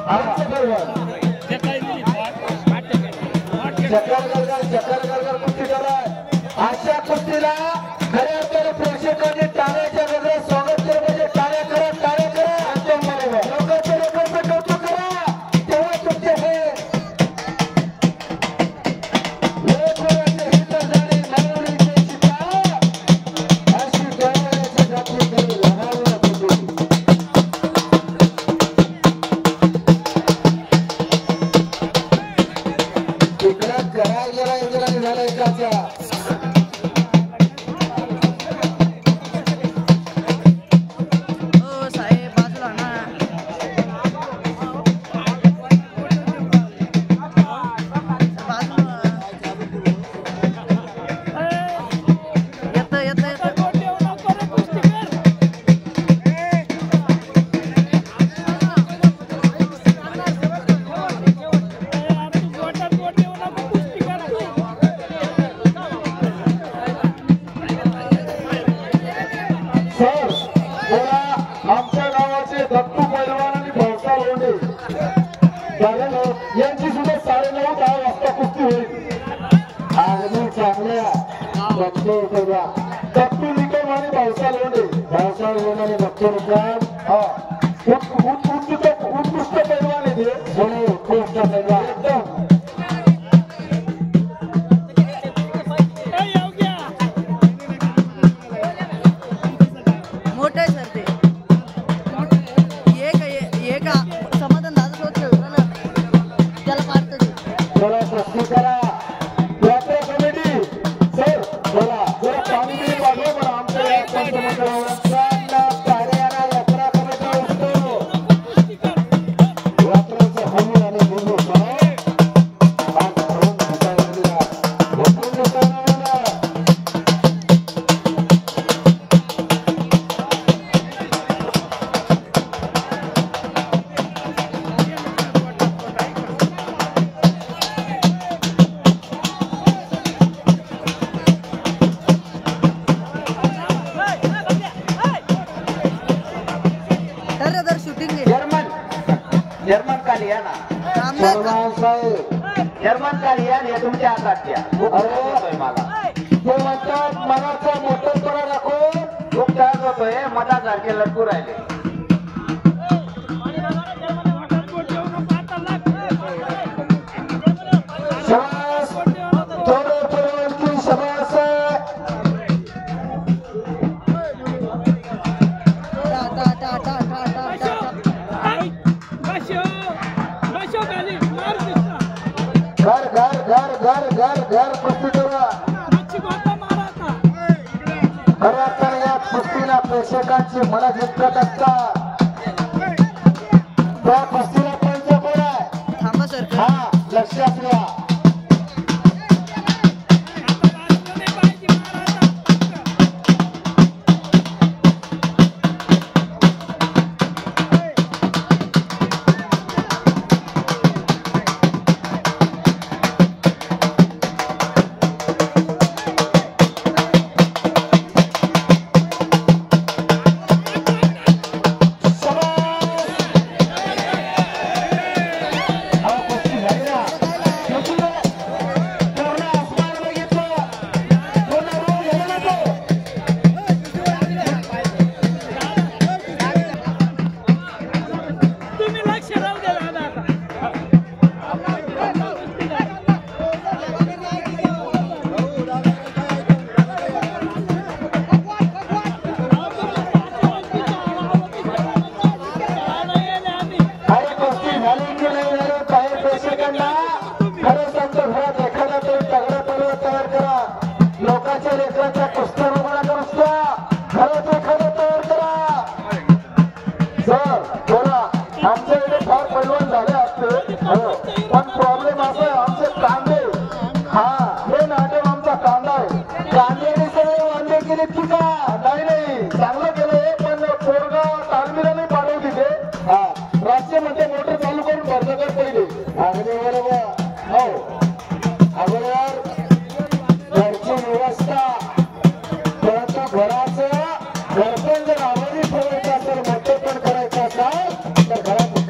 अशा कुस्तीला खऱ्या अर्थाने प्रेक्षकांनी टाळ्याच्या गजरात स्वागत केलं म्हणजे टाळ्या करा टाळ्या करा लोकांचे लोकांचं कौतुक करा तेव्हा तुमचे हे यांची सुद्धा 9:30-10 वाजता कुस्ती होईल. अगदी चांगल्या दत्तू निकम आणि भावसा लोंढे आणि दत्तू निकम उत्कृष्ट पैलवान आहे ते उत्कृष्ट पैलवान एकदम जर्मन कालियाना जर्मन कालियान हे तुमच्या हातात द्या. मला ते म्हणतात मनाचा मोठेपणा दाखवून खूप त्रास होतोय मधासारखे लटकू राहिले. घर कुस्ती खऱ्या अर्थाने या कुस्तीला प्रेक्षकांची मन जिंकत असतात. त्या कुस्तीला पंच कोण आहे हा लक्षात घ्या. घरात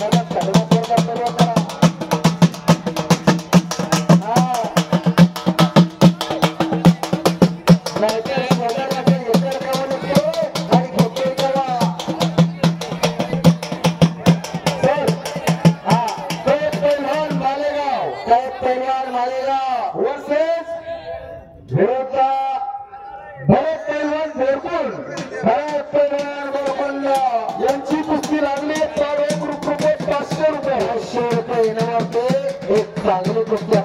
पैलवान मालेगाव वर्सेस विरोध भरत पैलवान बोरकुल. भरत पैलवान बोरकुल यांची कुस्ती लागली. 1 रुपये 500 रुपये 500 रुपये इनामाचे एक चांगली कुस्ती